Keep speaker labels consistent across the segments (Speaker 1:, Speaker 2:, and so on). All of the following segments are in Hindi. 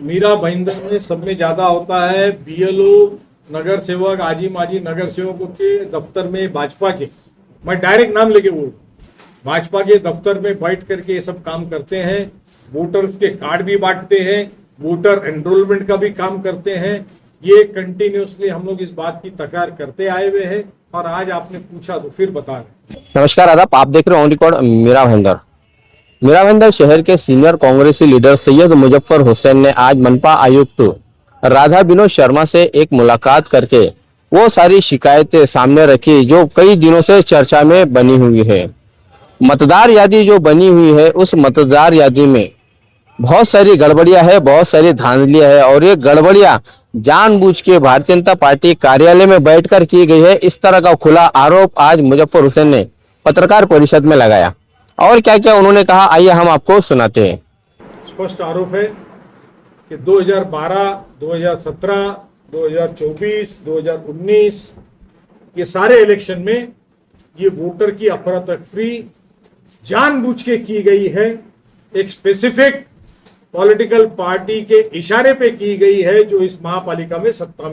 Speaker 1: मीरा भाईंदर में सब में ज्यादा होता है बीएलओ, नगर सेवक, आजी माजी नगर सेवकों के दफ्तर में भाजपा के, मैं डायरेक्ट नाम लेके बोल, भाजपा के दफ्तर में बैठ करके ये सब काम करते हैं। वोटर्स के कार्ड भी बांटते हैं, वोटर एनरोलमेंट का भी काम करते हैं। ये कंटिन्यूसली हम लोग इस बात की तकरार करते आए हुए हैं और आज आपने पूछा तो फिर बता रहे।
Speaker 2: नमस्कार आदाब, आप देख रहे हो ऑन रिकॉर्ड मीरा भाईंदर। मीरा भाईंदर शहर के सीनियर कांग्रेसी लीडर सैयद मुजफ्फर हुसैन ने आज मनपा आयुक्त राधा विनोद शर्मा से एक मुलाकात करके वो सारी शिकायतें सामने रखी जो कई दिनों से चर्चा में बनी हुई है। मतदार यादी जो बनी हुई है उस मतदार यादी में बहुत सारी गड़बड़ियां है, बहुत सारी धांधलियां है और ये गड़बड़ियां जानबूझ के भारतीय जनता पार्टी कार्यालय में बैठकर की गई है। इस तरह का खुला आरोप आज मुजफ्फर हुसैन ने पत्रकार परिषद में लगाया और क्या क्या उन्होंने कहा, आइए हम आपको सुनाते हैं।
Speaker 1: स्पष्ट आरोप है कि 2012, 2017, 2024, 2019 ये सारे इलेक्शन में ये वोटर की अफरा तफरी जानबूझ के की गई है। एक स्पेसिफिक पॉलिटिकल पार्टी के इशारे पे की गई है जो इस महापालिका में सत्ता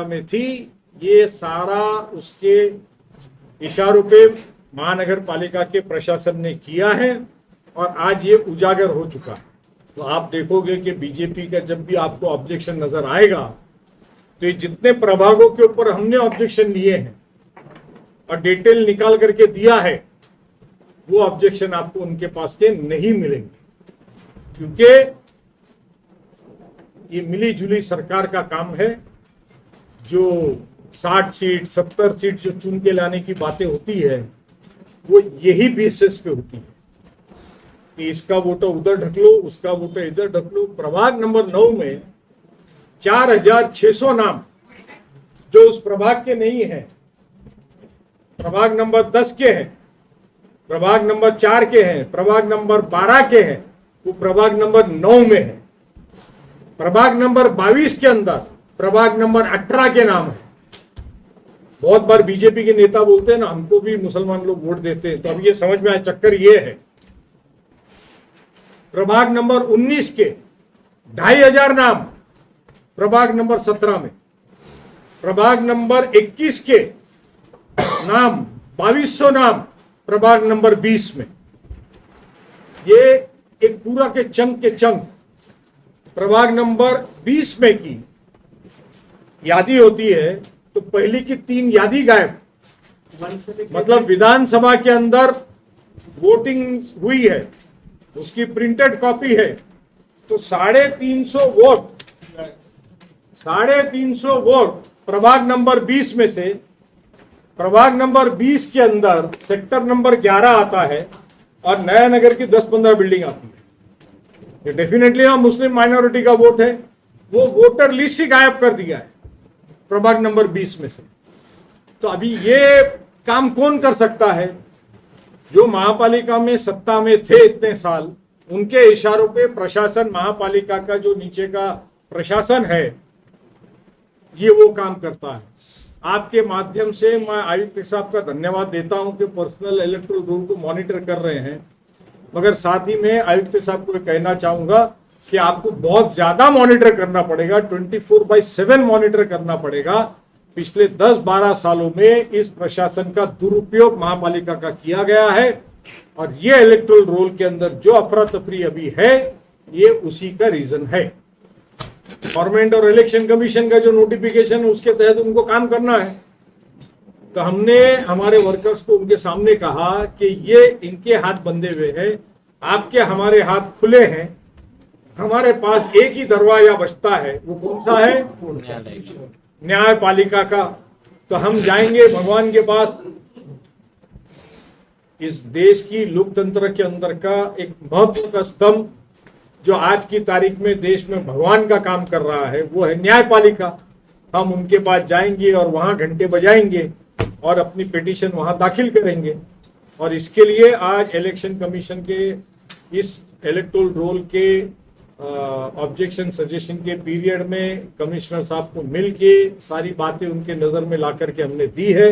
Speaker 1: में थी। ये सारा उसके इशारों पे महानगर पालिका के प्रशासन ने किया है और आज ये उजागर हो चुका है। तो आप देखोगे कि बीजेपी का जब भी आपको ऑब्जेक्शन नजर आएगा तो ये जितने प्रभागों के ऊपर हमने ऑब्जेक्शन लिए हैं और डिटेल निकाल करके दिया है वो ऑब्जेक्शन आपको उनके पास के नहीं मिलेंगे, क्योंकि ये मिली जुली सरकार का काम है। जो 60 सीट 70 सीट जो चुन के लाने की बातें होती है वो यही बेसिस पे होती है कि इसका वोटर उधर ढक लो, उसका वोटर इधर ढक लो। प्रभाग नंबर 9 में 4600 नाम जो उस प्रभाग के नहीं है, प्रभाग नंबर 10 के हैं, प्रभाग नंबर 4 के हैं, प्रभाग नंबर 12 के हैं, वो प्रभाग नंबर 9 में है। प्रभाग नंबर 22 के अंदर प्रभाग नंबर 18 के नाम है। बहुत बार बीजेपी के नेता बोलते हैं ना हमको भी मुसलमान लोग वोट देते हैं, तो अब ये समझ में आया चक्कर ये है। प्रभाग नंबर 19 के 2500 नाम प्रभाग नंबर 17 में, प्रभाग नंबर 21 के नाम 2200 नाम प्रभाग नंबर 20 में। ये एक पूरा के चंक प्रभाग नंबर 20 में की यादी होती है तो पहली की 3 यादी गायब, मतलब विधानसभा के अंदर वोटिंग हुई है उसकी प्रिंटेड कॉपी है तो 350 वोट प्रभाग नंबर 20 में से प्रभाग नंबर 20 के अंदर सेक्टर नंबर 11 आता है और नया नगर की 10-15 बिल्डिंग आती है। ये डेफिनेटली मुस्लिम माइनॉरिटी का वोट है, वो वोटर लिस्ट ही गायब कर दिया है प्रभाग नंबर 20 में से। तो अभी ये काम कौन कर सकता है? जो महापालिका में सत्ता में थे इतने साल, उनके इशारों पे प्रशासन, महापालिका का जो नीचे का प्रशासन है ये वो काम करता है। आपके माध्यम से मैं आयुक्त साहब का धन्यवाद देता हूं कि पर्सनल इलेक्टोरल रोल को मॉनिटर कर रहे हैं, मगर साथ ही में आयुक्त साहब को कहना चाहूंगा कि आपको बहुत ज्यादा मॉनिटर करना पड़ेगा, 24/7 मॉनिटर करना पड़ेगा। पिछले 10-12 सालों में इस प्रशासन का दुरुपयोग महापालिका का किया गया है और ये इलेक्टोरल रोल के अंदर जो अफरा तफरी अभी है ये उसी का रीजन है। गवर्नमेंट और इलेक्शन कमीशन का जो नोटिफिकेशन उसके तहत उनको काम करना है। तो हमने हमारे वर्कर्स को उनके सामने कहा कि ये इनके हाथ बंधे हुए हैं, आपके हमारे हाथ खुले हैं, हमारे पास एक ही दरवाजा बचता है, वो कौन सा है? न्यायपालिका का। तो हम जाएंगे भगवान के पास। इस देश की लोकतंत्र के अंदर का एक महत्व का स्तंभ जो आज की तारीख में देश में भगवान का काम कर रहा है वो है न्यायपालिका। हम उनके पास जाएंगे और वहां घंटे बजाएंगे और अपनी पिटीशन वहां दाखिल करेंगे। और इसके लिए आज इलेक्शन कमीशन के इस इलेक्टोरल रोल के ऑब्जेक्शन सजेशन के पीरियड में कमिश्नर साहब को मिल के सारी बातें उनके नज़र में ला करके हमने दी है।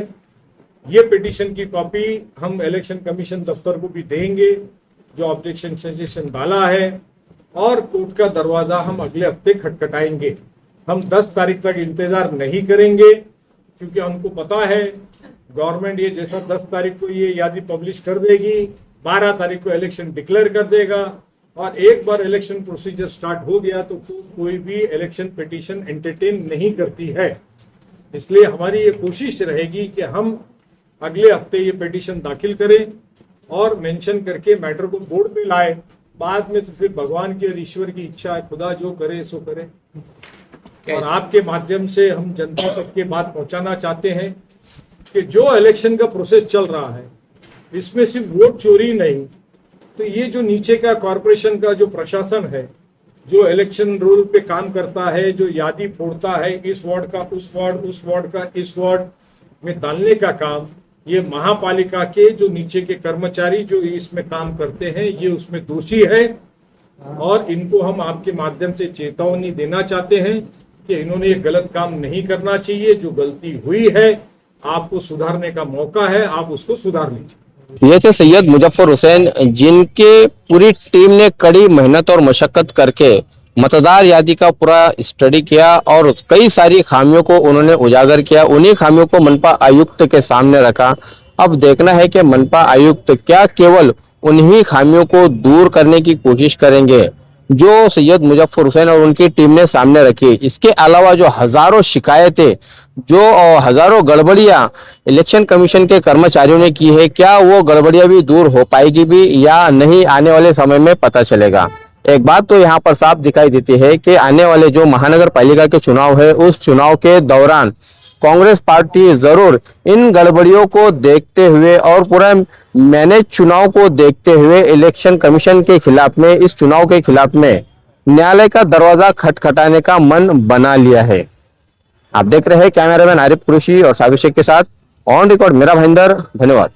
Speaker 1: ये पिटीशन की कॉपी हम इलेक्शन कमीशन दफ्तर को भी देंगे जो ऑब्जेक्शन सजेशन डाला है, और कोर्ट का दरवाजा हम अगले हफ्ते खटखटाएंगे। हम 10 तारीख तक इंतजार नहीं करेंगे, क्योंकि हमको पता है गवर्नमेंट ये जैसा 10 तारीख को ये यादी पब्लिश कर देगी, 12 तारीख को इलेक्शन डिक्लेयर कर देगा, और एक बार इलेक्शन प्रोसीजर स्टार्ट हो गया तो कोई भी इलेक्शन पिटीशन एंटरटेन नहीं करती है। इसलिए हमारी ये कोशिश रहेगी कि हम अगले हफ्ते ये पिटीशन दाखिल करें और मेंशन करके मैटर को बोर्ड पे लाए। बाद में तो फिर भगवान की और ईश्वर की इच्छा है, खुदा जो करे सो करे। और आपके माध्यम से हम जनता तक के बात पहुंचाना चाहते हैं कि जो इलेक्शन का प्रोसेस चल रहा है इसमें सिर्फ वोट चोरी नहीं, तो ये जो नीचे का कॉरपोरेशन का जो प्रशासन है, जो इलेक्शन रूल पे काम करता है, जो यादी फोड़ता है, इस वार्ड का उस वार्ड, उस वार्ड का इस वार्ड में डालने का काम, ये महापालिका के जो नीचे के कर्मचारी जो इसमें काम करते हैं, ये उसमें दोषी है। और इनको हम आपके माध्यम से चेतावनी देना चाहते हैं कि इन्होंने ये गलत काम नहीं करना चाहिए। जो गलती हुई है आपको सुधारने का मौका है, आप उसको सुधार लीजिए।
Speaker 2: ये थे सैयद मुजफ्फर हुसैन, जिनके पूरी टीम ने कड़ी मेहनत और मशक्कत करके मतदार यादी का पूरा स्टडी किया और कई सारी खामियों को उन्होंने उजागर किया। उन्हीं खामियों को मनपा आयुक्त के सामने रखा। अब देखना है कि मनपा आयुक्त क्या केवल उन्हीं खामियों को दूर करने की कोशिश करेंगे जो सैयद मुजफ्फर हुसैन और उनकी टीम ने सामने रखी। इसके अलावा जो हजारों शिकायतें, जो हजारों गड़बड़ियां इलेक्शन कमीशन के कर्मचारियों ने की है, क्या वो गड़बड़ियां भी दूर हो पाएगी भी या नहीं, आने वाले समय में पता चलेगा। एक बात तो यहाँ पर साफ दिखाई देती है कि आने वाले जो महानगर पालिका के चुनाव है, उस चुनाव के दौरान कांग्रेस पार्टी जरूर इन गड़बड़ियों को देखते हुए और पूरा मैनेज चुनाव को देखते हुए इलेक्शन कमीशन के खिलाफ में, इस चुनाव के खिलाफ में न्यायालय का दरवाजा खटखटाने का मन बना लिया है। आप देख रहे हैं कैमरामैन आरिफ कुरैशी और साबिर शेख के साथ ऑन रिकॉर्ड मेरा भाईंदर। धन्यवाद।